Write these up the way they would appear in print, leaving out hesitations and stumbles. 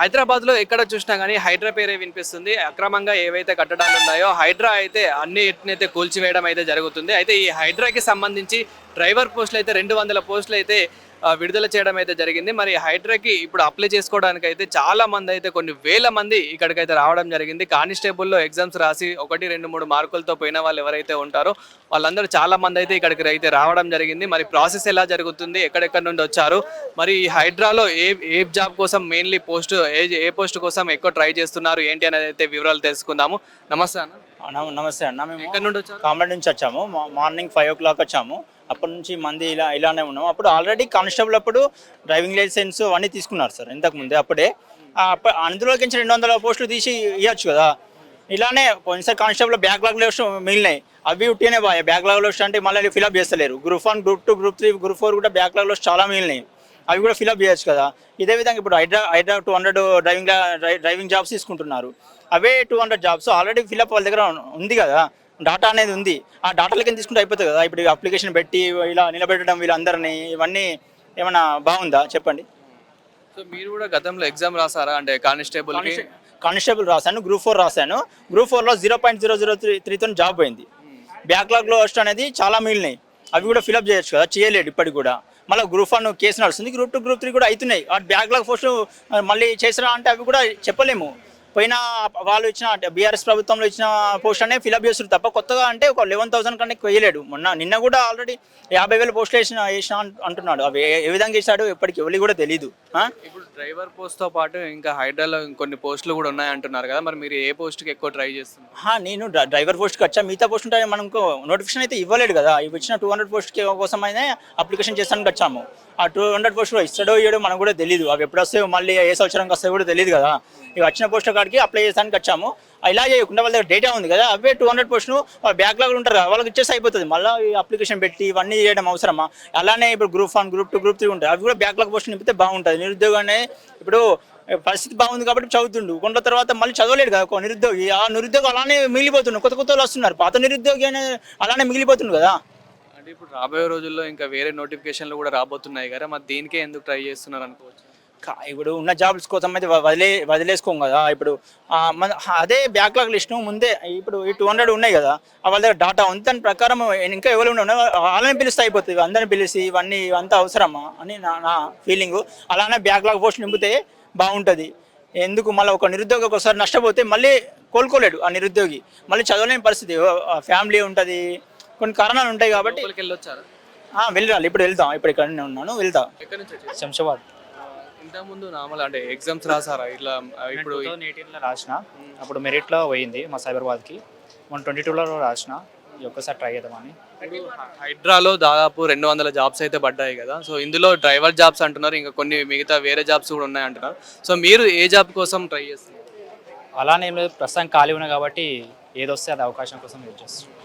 హైదరాబాద్‌లో ఎక్కడ చూసినా గానీ హైడ్రా పేరే వినిపిస్తుంది. అక్రమంగా ఏవైతే కట్టడాలు ఉన్నాయో హైడ్రా అయితే అన్నిటినైతే కూల్చివేయడం అయితే జరుగుతుంది. అయితే ఈ హైడ్రాకి సంబంధించి డ్రైవర్ పోస్టులయితే 200 పోస్టులయితే విడుదల చేయడం అయితే జరిగింది. మరి హైడ్రాకి ఇప్పుడు అప్లై చేసుకోవడానికైతే చాలా మందయితే కొన్ని వేల మంది ఇక్కడికైతే రావడం జరిగింది. కానిస్టేబుల్‌లో ఎగ్జామ్స్ రాసి 1, 2, 3 మార్కులతో పోయిన వాళ్ళు ఎవరైతే ఉంటారో వాళ్ళందరూ చాలా మందయితే ఇక్కడికి అయితే రావడం జరిగింది. మరి ప్రాసెస్ ఎలా జరుగుతుంది? ఎక్కడెక్కడి నుండి వచ్చారు? మరి ఈ హైడ్రాలో ఏ జాబ్ కోసం మెయిన్‌లీ ఏ పోస్ట్ కోసం ఎక్కువ ట్రై చేస్తున్నారు? ఏంటి అనేది అయితే వివరాలు తెలుసుకుందాము. నమస్తే అన్న. నమస్తే అన్న. మేము ఎక్కడి నుండి వచ్చారు? కామెడీ నుంచి వచ్చాము. మార్నింగ్ 5 o'clock వచ్చాము. అప్పటి నుంచి మంది ఇలానే ఉన్నాము. అప్పుడు ఆల్రెడీ కానిస్టేబుల్ అప్పుడు డ్రైవింగ్ లైసెన్స్ అవన్నీ తీసుకున్నారు సార్ ఇంతకుముందే. అప్పుడే అందులోకి 200 పోస్టులు తీసి ఇవ్వచ్చు కదా. ఇలానే పోయినసారి కానిస్టేబుల్ బ్యాక్లాగ్ లిస్ట్ మిగిలినాయి. అవి ఉట్టినే బాయ్ బ్యాక్లాగ్ లిస్ట్ అంటే మళ్ళీ ఫిల్అప్ చేస్తలేరు. గ్రూప్ 1, గ్రూప్ 2, గ్రూప్ 3, గ్రూప్ 4 కూడా బ్యాక్లాగ్ లిస్ట్ చాలా మిగిలినాయి. అవి కూడా ఫిల్అప్ చేయొచ్చు కదా. ఇదే విధంగా ఇప్పుడు హైడ్రా 200 డ్రైవింగ్ జాబ్స్ తీసుకుంటున్నారు. అవే 200 జాబ్స్ ఆల్రెడీ ఫిల్అప్ వాళ్ళ దగ్గర ఉంది కదా. డాటా అనేది ఉంది. ఆ డాటాలకి తీసుకుంటే అయిపోతుంది కదా. ఇప్పుడు అప్లికేషన్ పెట్టి ఇలా నిలబెట్టడం వీళ్ళందరినీ ఇవన్నీ ఏమైనా బాగుందా చెప్పండి. సో మీరు కూడా గతంలో ఎగ్జామ్ రాసారా? అంటే కానిస్టేబుల్ రాశాను, గ్రూప్ 4 రాశాను. గ్రూప్ 4లో 0.003తో జాబ్ పోయింది. బ్యాక్లాగ్లో వస్ట్ అనేది చాలా మిగిలినాయి. అవి కూడా ఫిల్అప్ చేయొచ్చు కదా, చేయలేడు ఇప్పటికి కూడా. మళ్ళీ గ్రూప్ 1 కేసు నడుస్తుంది. గ్రూప్ 2, గ్రూప్ 3 కూడా అవుతున్నాయి. ఆ బ్యాక్లాగ్ పోస్ట్ మళ్ళీ చేసినా అంటే అవి కూడా చెప్పలేము. పోయిన వాళ్ళు ఇచ్చిన బీఆర్ఎస్ ప్రభుత్వంలో ఇచ్చిన పోస్ట్ అనే ఫిల్అప్ చేస్తారు తప్ప కొత్తగా అంటే ఒక 11,000 కన్నా ఎక్కువ వేయలేడు. నిన్న కూడా ఆల్రెడీ 50,000 పోస్టులు వేసిన అంటున్నాడు. అవి ఏ విధంగా ఇచ్చాడు ఎప్పటికి ఎవరికి కూడా తెలీదు. ఇప్పుడు డ్రైవర్ పోస్ట్తో పాటు ఇంకా హైడ్రాలో ఇంకొన్ని పోస్టులు కూడా ఉన్నాయి అంటున్నారు కదా. మరి మీరు ఏ పోస్ట్కి ఎక్కువ ట్రై చేస్తున్నారు? నేను డ్రైవర్ పోస్ట్కి వచ్చా. మిగతా పోస్ట్ ఉంటే మనకు నోటిఫికేషన్ అయితే ఇవ్వలేడు కదా. ఇవి ఇచ్చిన 200 పోస్ట్ కోసం అయితే అప్లికేషన్ చేస్తానికి వచ్చాము. ఆ 200 పోస్టులు ఇస్తాడో ఇయ్యడో మనకు కూడా తెలియదు. అవి ఎప్పుడు వస్తాయో మళ్ళీ ఏ సంవత్సరంకి వస్తాయో కూడా తెలియదు కదా. ఇవి వచ్చిన పోస్టుల కాడికి అప్లై చేసానికి వచ్చాము. ఇలా చేయకుండా వాళ్ళ దగ్గర డేటా ఉంది కదా. అవే 200 పోస్టులు వాళ్ళ బ్యాక్లాగ్ ఉంటారు కదా, వాళ్ళకి ఇచ్చేసి అయిపోతుంది. మళ్ళీ అప్లికేషన్ పెట్టి ఇవన్నీ చేయడం అవసరమా? అలానే ఇప్పుడు గ్రూప్ 1, గ్రూప్ 2, గ్రూప్ 3 ఉంటాయి. అవి కూడా బ్యాక్లాగ్ పోస్ట్ నింపితే బాగుంటుంది. నిరుద్యోగాన్ని ఇప్పుడు పరిస్థితి బాగుంది కాబట్టి చదువుతుండు. కొంత తర్వాత మళ్ళీ చదవలేడు కదా ఒక నిరుద్యోగి. ఆ నిరుద్యోగి అలానే మిగిలిపోతుండు. కొత్త వాళ్ళు వస్తున్నారు. పాత నిరుద్యోగి అనే అలానే మిగిలిపోతుండు కదా. అంటే ఇప్పుడు రాబోయే రోజుల్లో ఇంకా వేరే నోటిఫికేషన్లు కూడా రాబోతున్నాయి కదా. మరి దీనికే ఎందుకు ట్రై చేస్తున్నారు అనుకోవచ్చు? ఇప్పుడు ఉన్న జాబ్స్ కోసం అయితే వదిలేసుకోం కదా. ఇప్పుడు అదే బ్యాక్లాగ్ లిస్ట్ ముందే ఇప్పుడు ఈ 200 ఉన్నాయి కదా, వాళ్ళ దగ్గర డాటా ఉంది. దాని ప్రకారం ఇంకా ఎవరు ఉన్నారు వాళ్ళని పిలిస్తే అయిపోతుంది. అందరిని పిలిచి ఇవంతా అవసరమా అని నా ఫీలింగు. అలానే బ్యాక్లాగ్ పోస్ట్ నింపితే బాగుంటుంది. ఎందుకు మళ్ళీ ఒక నిరుద్యోగి ఒకసారి నష్టపోతే మళ్ళీ కోలుకోలేడు ఆ నిరుద్యోగి. మళ్ళీ చదవలేని పరిస్థితి, ఫ్యామిలీ ఉంటుంది, కొన్ని కారణాలు ఉంటాయి కాబట్టి వెళ్ళాలి. ఇప్పుడు వెళ్తాం. ఇప్పుడు ఇక్కడ ఉన్నాను, వెళ్తా. శంషాబాద్. ఇంతకుముందు నార్మల్ అంటే ఎగ్జామ్స్ రాసారా ఇట్లా? ఇప్పుడు 2018లో రాసిన, అప్పుడు మెరిట్లో పోయింది మా సైబరాబాద్కి. 122లో రాసిన. ఒక్కసారి ట్రై చేద్దామని. హైడ్రాలో దాదాపు 200 జాబ్స్ అయితే పడ్డాయి కదా. సో ఇందులో డ్రైవర్ జాబ్స్ అంటున్నారు, ఇంకా కొన్ని మిగతా వేరే జాబ్స్ కూడా ఉన్నాయి అంటున్నారు. సో మీరు ఏ జాబ్ కోసం ట్రై చేస్తున్నారు? అలానే ఏం లేదు, ప్రస్తుతం ఖాళీ ఉన్నాయి కాబట్టి ఏదొస్తే అది అవకాశం కోసం వెయిట్ చేస్తున్నాం.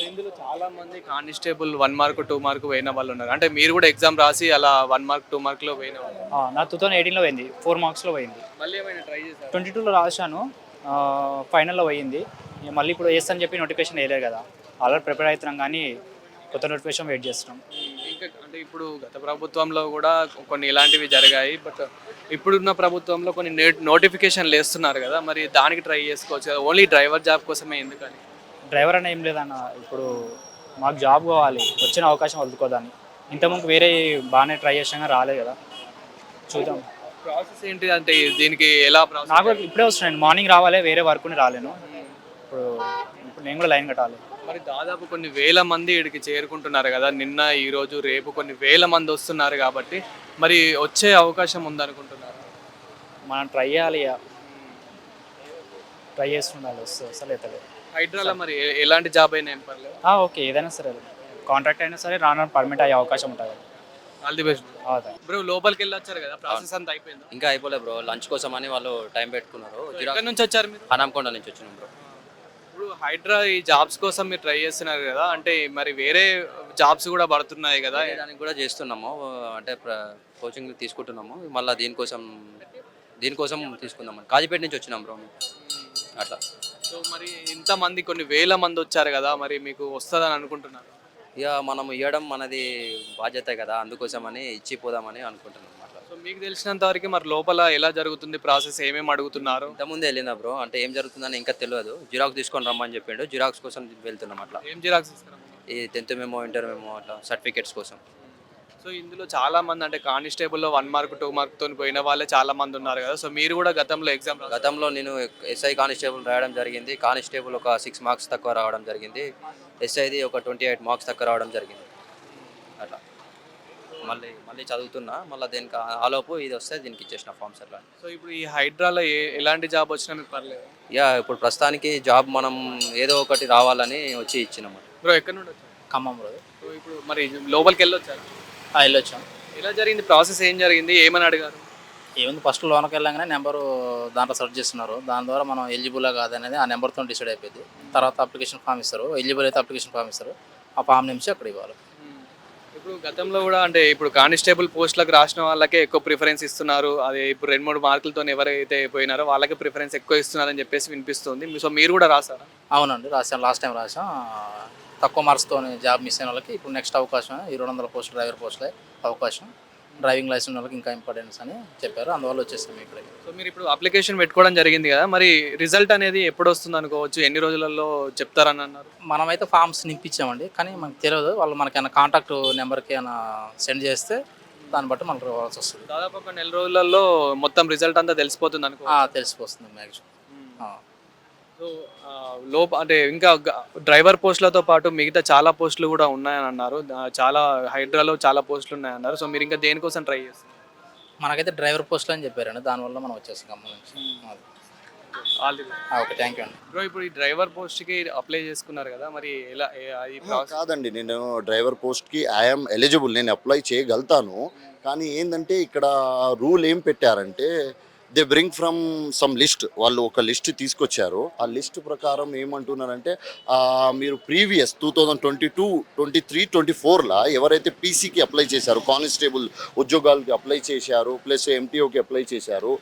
ఇందులో చాలా మంది కానిస్టేబుల్ 1 మార్క్ 2 మార్క్ పోయిన వాళ్ళు ఉన్నారు. అంటే మీరు కూడా ఎగ్జామ్ రాసి అలా 1 మార్క్ 2 మార్క్లో పోయిన వాళ్ళు? నా 2018లో పోయింది, 4 మార్క్స్లో పోయింది. మళ్ళీ ఏమైనా ట్రై చేశారు? 22లో రాశాను, ఫైనల్లో పోయింది. మళ్ళీ ఇప్పుడు వేస్తాను చెప్పి నోటిఫికేషన్ వేయలేదు కదా. ఆల్రెడీ ప్రిపేర్ అవుతున్నాం కానీ కొత్త నోటిఫికేషన్ వెయిట్ చేస్తున్నాం. ఇంకా అంటే ఇప్పుడు గత ప్రభుత్వంలో కూడా కొన్ని ఇలాంటివి జరిగాయి. బట్ ఇప్పుడున్న ప్రభుత్వంలో కొన్ని నోటిఫికేషన్లు వేస్తున్నారు కదా. మరి దానికి ట్రై చేసుకోవచ్చు కదా, ఓన్లీ డ్రైవర్ జాబ్ కోసమే ఎందుకని? డ్రైవర్ అని ఏం లేదన్న, ఇప్పుడు మాకు జాబ్ కావాలి, వచ్చిన అవకాశం వదులుకోదాన్ని. ఇంతకుముందు వేరే బాగానే ట్రై చేసాక రాలేదు కదా, చూద్దాం. ప్రాసెస్ ఏంటి అంటే దీనికి ఎలా ప్రాసెస్? నాకు ఇప్పుడే వస్తున్నాను, మార్నింగ్ రావాలి, వేరే వర్క్ని రాలేను. ఇప్పుడు నేను కూడా లైన్ కట్టాలి. మరి దాదాపు కొన్ని వేల మంది ఇక్కడికి చేరుకుంటున్నారు కదా, నిన్న ఈరోజు రేపు కొన్ని వేల మంది వస్తున్నారు కాబట్టి మరి వచ్చే అవకాశం ఉందనుకుంటున్నారు? మనం ట్రై చేయాలి, ట్రై చేస్తుండాలి. వస్తుంది అసలు అవుతుంది. హైడ్రాలో మరి ఎలాంటి జాబ్ అయినా ఏం పర్లేదు? ఓకే, ఏదైనా సరే, కాంట్రాక్ట్ అయినా సరే రాను పర్మిట్ అయ్యే అవకాశం ఉంటుంది. All the best bro. లోపలికి వెళ్ళి వచ్చారు కదా, ప్రాసెస్ అంతా అయిపోయింది? ఇంకా అయిపోలేదు బ్రో, లంచ్ కోసం అని వాళ్ళు టైం పెట్టుకున్నారు. ఎక్కడి నుంచి వచ్చారు మీరు? హనంకొండ నుంచి వచ్చినాం బ్రో. ఇప్పుడు హైడ్రా ఈ జాబ్స్ కోసం మీరు ట్రై చేస్తున్నారు కదా, అంటే మరి వేరే జాబ్స్ కూడా పడుతున్నాయి కదా, దానికి కూడా చేస్తున్నాము. అంటే కోచింగ్ తీసుకుంటున్నాము. మళ్ళీ దీనికోసం తీసుకుందామని కాజీపేట నుంచి వచ్చినాం బ్రో అట్లా. సో మరి ఇంతమంది కొన్ని వేల మంది వచ్చారు కదా, మరి మీకు వస్తుందని అనుకుంటున్నారు? ఇక మనం ఇవ్వడం మనది బాధ్యత కదా, అందుకోసమని ఇచ్చిపోదామని అనుకుంటున్నాం అట్లా. సో మీకు తెలిసినంత వరకు మరి లోపల ఎలా జరుగుతుంది ప్రాసెస్, ఏమేమి అడుగుతున్నారు? ఇంతకుముందే వెళ్ళినా బ్రో, అంటే ఏం జరుగుతుందని ఇంకా తెలియదు. జిరాక్స్ తీసుకొని రమ్మని చెప్పిండు, జిరాక్స్ కోసం వెళ్తున్నాం అట్లా. ఏం జిరాక్స్ తీసుకురమ్మన్నారు? ఈ 10th మెమో, ఇంటర్ మెమో అట్లా సర్టిఫికేట్స్ కోసం. సో ఇందులో చాలా మంది అంటే కానిస్టేబుల్లో 1 మార్క్ 2 మార్క్తో పోయిన వాళ్ళే చాలా మంది ఉన్నారు కదా. సో మీరు కూడా గతంలో ఎగ్జామ్ గతంలో నేను ఎస్ఐ కానిస్టేబుల్ రాయడం జరిగింది. కానిస్టేబుల్ ఒక 6 మార్క్స్ తక్కువ రావడం జరిగింది. ఎస్ఐది ఒక 28 మార్క్స్ తక్కువ రావడం జరిగింది. అట్లా మళ్ళీ చదువుతున్నా, మళ్ళీ దీనికి ఆలోపు ఇది వస్తే దీనికి ఇచ్చేసిన ఫామ్స్ అట్లా. సో ఇప్పుడు ఈ హైడ్రాలో ఎలాంటి జాబ్ వచ్చినా మీకు పర్లేదు? ఇప్పుడు ప్రస్తుతానికి జాబ్ మనం ఏదో ఒకటి రావాలని వచ్చి ఇచ్చినాము. బ్రో ఎక్కడి నుండి వచ్చారు? ఖమ్మం రోజు సో ఇప్పుడు మరి లోపలికి వెళ్ళొచ్చారు? వెళ్ళొచ్చాం. ఎలా జరిగింది ప్రాసెస్, ఏం జరిగింది, ఏమని అడిగారు? ఏముంది, ఫస్ట్ లోనకి వెళ్ళగానే నెంబరు దాంట్లో సెర్చ్ చేస్తున్నారు. దాని ద్వారా మనం ఎలిజిబుల్ కాదనేది ఆ నెంబర్తో డిసైడ్ అయిపోయింది. తర్వాత అప్లికేషన్ ఫామ్ ఇస్తారు, ఎలిజిబుల్ అయితే అప్లికేషన్ ఫామ్ ఇస్తారు, ఆ ఫామ్ నుంచి అక్కడ ఇవ్వాలి. ఇప్పుడు గతంలో కూడా అంటే ఇప్పుడు కానిస్టేబుల్ పోస్టులకు రాసిన వాళ్ళకే ఎక్కువ ప్రిఫరెన్స్ ఇస్తున్నారు. అదే ఇప్పుడు 2-3 మార్కులతో ఎవరైతే పోయినారో వాళ్ళకి ప్రిఫరెన్స్ ఎక్కువ ఇస్తున్నారని చెప్పేసి వినిపిస్తుంది. సో మీరు కూడా రాసారా? అవునండి, రాసాం. లాస్ట్ టైం రాసాం. తక్కువ మార్క్స్తో జాబ్ మిస్ అయిన వాళ్ళకి ఇప్పుడు నెక్స్ట్ అవకాశం ఈ 200 పోస్టులు డ్రైవర్ పోస్టులే అవకాశం. డ్రైవింగ్ లైసెన్స్ వాళ్ళకి ఇంకా ఇంపార్టెన్స్ అని చెప్పారు, అందువల్ల వచ్చేసాం ఇక్కడికి. సో మీరు ఇప్పుడు అప్లికేషన్ పెట్టుకోవడం జరిగింది కదా, మరి రిజల్ట్ అనేది ఎప్పుడు వస్తుంది అనుకోవచ్చు, ఎన్ని రోజులలో చెప్తారని అన్నారు? మనమైతే ఫామ్స్ నింపించామండి, కానీ మనకు తెలియదు. వాళ్ళు మనకైనా కాంటాక్ట్ నెంబర్కి ఏమైనా సెండ్ చేస్తే దాన్ని బట్టి మనకు రావాల్సి వస్తుంది. దాదాపు ఒక నెల రోజులలో మొత్తం రిజల్ట్ అంతా తెలిసిపోతుంది అనుకో. తెలిసిపోతుంది మ్యాక్సిమం. సో అంటే ఇంకా డ్రైవర్ పోస్టులతో పాటు మిగతా చాలా పోస్టులు కూడా ఉన్నాయని అన్నారు. చాలా హైడ్రాలో చాలా పోస్టులు ఉన్నాయన్నారు. సో మీరు ఇంకా దేనికోసం ట్రై చేస్తారు? మనకైతే డ్రైవర్ పోస్టులు అని చెప్పారండి, దానివల్ల మనం వచ్చేసాం ఖమ్మం నుంచి. ఓకే, థ్యాంక్ యూ అండి. బ్రో ఇప్పుడు ఈ డ్రైవర్ పోస్ట్కి అప్లై చేసుకున్నారు కదా, మరి ఎలా ఈ ప్రాసెస్? కాదండి, నేను డ్రైవర్ పోస్ట్కి ఐఎమ్ ఎలిజిబుల్, నేను అప్లై చేయగలుగుతాను. కానీ ఏంటంటే ఇక్కడ రూల్ ఏం పెట్టారంటే they bring from some list, వాళ్ళు ఒక లిస్ట్ తీసుకొచ్చారు. ఆ లిస్ట్ ప్రకారం ఏమంటున్నారంటే మీరు ప్రీవియస్ 2022, 23, 24లా ఎవరైతే పీసీకి అప్లై చేశారో, కానిస్టేబుల్ ఉద్యోగాలకి అప్లై చేశారు, ప్లస్ ఎంటీఓకి అప్లై చేశారు,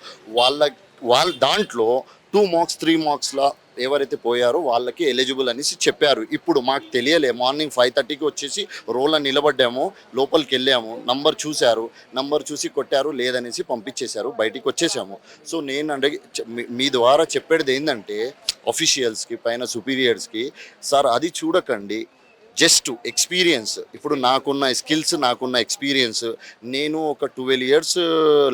వాళ్ళ దాంట్లో 2 మార్క్స్ 3 మార్క్స్లా ఎవరైతే పోయారో వాళ్ళకి ఎలిజిబుల్ అనేసి చెప్పారు. ఇప్పుడు మాకు తెలియలే, మార్నింగ్ 5:30కి వచ్చేసి రోల్లో నిలబడ్డాము, లోపలికి వెళ్ళాము, నంబర్ చూశారు, నంబర్ చూసి కొట్టారు, లేదనేసి పంపించేశారు, బయటికి వచ్చేసాము. సో నేను మీ ద్వారా చెప్పేది ఏంటంటే ఆఫీషియల్స్కి, పైన సుపీరియర్స్కి, సార్ అది చూడకండి, జస్ట్ ఎక్స్పీరియన్స్. ఇప్పుడు నాకున్న స్కిల్స్, నాకున్న ఎక్స్పీరియన్స్, నేను ఒక 12 years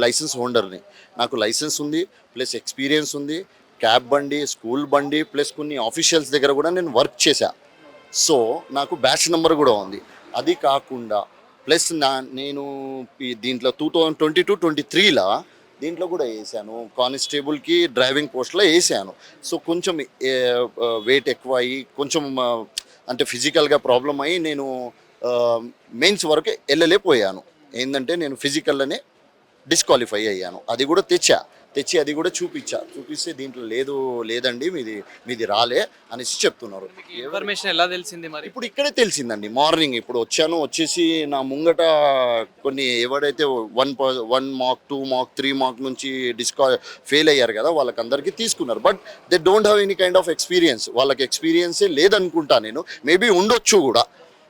లైసెన్స్ హోల్డర్ని, నాకు లైసెన్స్ ఉంది, ప్లస్ ఎక్స్పీరియన్స్ ఉంది, క్యాబ్ బండి, స్కూల్ బండి, ప్లస్ కొన్ని ఆఫీషియల్స్ దగ్గర కూడా నేను వర్క్ చేశా. సో నాకు బ్యాచ్ నెంబర్ కూడా ఉంది. అది కాకుండా ప్లస్ నేను దీంట్లో 2022, 23లా దీంట్లో కూడా వేసాను, కానిస్టేబుల్కి డ్రైవింగ్ పోస్ట్లో వేసాను. సో కొంచెం వెయిట్ ఎక్కువ అయ్యి, కొంచెం అంటే ఫిజికల్గా ప్రాబ్లం అయ్యి నేను మెయిన్స్ వరకు వెళ్ళలేకపోయాను. ఏంటంటే నేను ఫిజికల్లోనే డిస్క్వాలిఫై అయ్యాను. అది కూడా తెచ్చి అది కూడా చూపిస్తే దీంట్లో లేదండి, మీది రాలే అనేసి చెప్తున్నారు. ఇన్ఫర్మేషన్ ఎలా తెలిసింది మరి? ఇప్పుడు ఇక్కడే తెలిసిందండి, మార్నింగ్ ఇప్పుడు వచ్చేసి నా ముంగట కొన్ని ఎవరైతే 1 మార్క్ 2 మార్క్ 3 మార్క్ నుంచి ఫెయిల్ అయ్యారు కదా, వాళ్ళకందరికీ తీసుకున్నారు. But they don't have any kind of experience, వాళ్ళకి ఎక్స్పీరియన్సే లేదనుకుంటా నేను. మేబీ ఉండొచ్చు కూడా,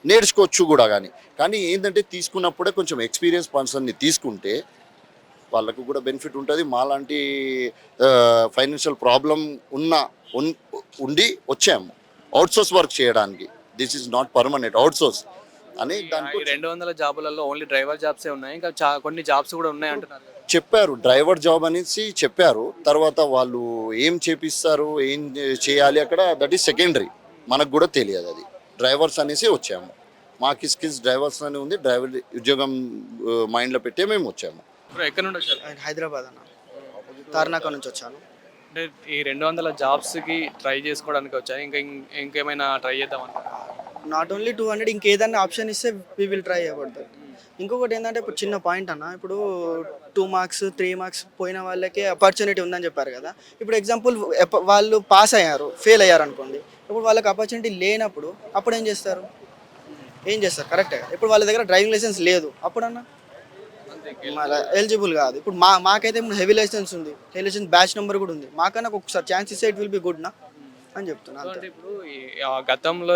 నేర్చుకోవచ్చు కూడా. కానీ ఏంటంటే తీసుకున్నప్పుడే కొంచెం ఎక్స్పీరియన్స్ పర్సన్ని తీసుకుంటే వాళ్ళకు కూడా బెనిఫిట్ ఉంటుంది. మాలాంటి ఫైనాన్షియల్ ప్రాబ్లం ఉండి వచ్చాము అవుట్సోర్స్ వర్క్ చేయడానికి. This is not permanent, outsource అని దానికి 200 జాబులలో ఓన్లీ డ్రైవర్ జాబ్సే ఉన్నాయి, ఇంకా కొన్ని జాబ్స్ కూడా ఉన్నాయి అంటున్నారు. చెప్పారు, డ్రైవర్ జాబ్ అనేసి చెప్పారు. తర్వాత వాళ్ళు ఏం చేపిస్తారు, ఏం చేయాలి అక్కడ, దట్ ఈస్ సెకండరీ, మనకు కూడా తెలియదు. అది డ్రైవర్స్ అనేసి వచ్చాము, మాకు స్కిల్స్ డ్రైవర్స్ అని ఉంది, డ్రైవర్ ఉద్యోగం మైండ్లో పెట్టే మేము వచ్చాము. ఎక్కడ నుండి వచ్చారు? హైదరాబాద్ అన్న, తార్నాక నుంచి వచ్చాను. అంటే ఈ 200 జాబ్స్కి ట్రై చేసుకోవడానికి వచ్చాను, ఇంకేమైనా ట్రై చేద్దాం అనుకుంటున్నాను. నాట్ ఓన్లీ 200, ఇంకేదన్నా ఆప్షన్ ఇస్తే we will try about that. ఇంకొకటి ఏంటంటే ఇప్పుడు చిన్న పాయింట్ అన్న, ఇప్పుడు 2 మార్క్స్ 3 మార్క్స్ పోయిన వాళ్ళకే ఆపర్చునిటీ ఉందని చెప్పారు కదా. ఇప్పుడు ఎగ్జాంపుల్ వాళ్ళు పాస్ అయ్యారు, ఫెయిల్ అయ్యారు అనుకోండి, ఇప్పుడు వాళ్ళకి ఆపర్చునిటీ లేనప్పుడు అప్పుడు ఏం చేస్తారు? కరెక్టే. ఇప్పుడు వాళ్ళ దగ్గర డ్రైవింగ్ లైసెన్స్ లేదు, అప్పుడన్నా ఎలిజిబుల్ కాదు. ఇప్పుడు మాకైతే హెవీ లైసెన్స్ ఉంది, హెవీ లైసెన్స్ బ్యాచ్ నెంబర్ కూడా ఉంది, మాకన్నా ఒకసారి ఛాన్స్ ఇస్తే ఇట్ విల్ బి గుడ్ నా అని చెప్తున్నా అంటే అంతే. ఇప్పుడు ఆ గతంలో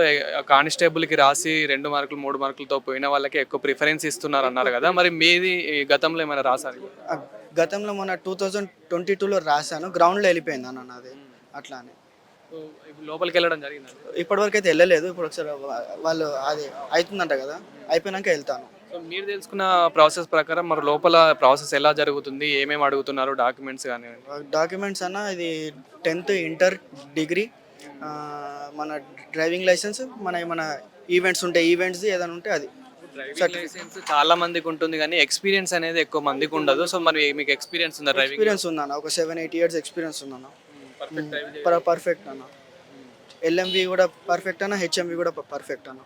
కానిస్టేబుల్కి రాసి 2 మార్కులు 3 మార్కులతో పోయిన వాళ్ళకి ఎక్కువ ప్రిఫరెన్స్ ఇస్తున్నారు అన్నారు కదా, మరి మీది ఈ గతంలో ఏమైనా రాసారు? ఆ, గతంలో మన 2022లో రాశాను, గ్రౌండ్లో వెళ్ళిపోయింది అన్న నాది అట్లా అని. సో ఇప్పుడు లోపలికి వెళ్ళడం జరిగింది. ఇప్పటివరకు అయితే వెళ్ళలేదు, ఇప్పుడు ఒకసారి వాళ్ళు అది అవుతుందంట కదా, అయిపోయినాక వెళ్తాను. సో మీరు తెలుసుకున్న ప్రాసెస్ ప్రకారం మరి లోపల ప్రాసెస్ ఎలా జరుగుతుంది, ఏమేమి అడుగుతున్నారు, డాక్యుమెంట్స్ కానీ? డాక్యుమెంట్స్ అన్న ఇది 10th ఇంటర్ డిగ్రీ, మన డ్రైవింగ్ లైసెన్స్, మన ఏమైనా ఈవెంట్స్ ఉంటే ఈవెంట్స్ ఏదైనా ఉంటే అది. డ్రైవింగ్ లైసెన్స్ చాలా మందికి ఉంటుంది కానీ ఎక్స్పీరియన్స్ అనేది ఎక్కువ మందికి ఉండదు. సో మరి మీకు ఎక్స్పీరియన్స్ ఉందా డ్రైవింగ్? ఎక్స్పీరియన్స్ ఉందన్న, ఒక 7-8 years ఎక్స్పీరియన్స్ ఉందన్న. పర్ఫెక్ట్ అన్న. ఎల్ఎంవి కూడా పర్ఫెక్ట్ అన్న, హెచ్ఎంవి కూడా పర్ఫెక్ట్ అన్న.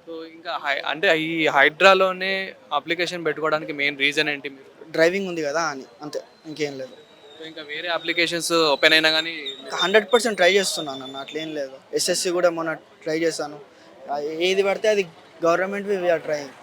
సో ఇంకా అంటే ఈ హైడ్రాలోనే అప్లికేషన్ పెట్టుకోవడానికి మెయిన్ రీజన్ ఏంటి మీరు? డ్రైవింగ్ ఉంది కదా అని, అంతే, ఇంకేం లేదు. సో ఇంకా వేరే అప్లికేషన్స్ ఓపెన్ అయినా కానీ 100% ట్రై చేస్తున్నాను అన్న, అట్లేం లేదు. ఎస్ఎస్సి కూడా మొన్న ట్రై చేశాను, ఏది పడితే అది గవర్నమెంట్ వీఆర్ ట్రైయింగ్.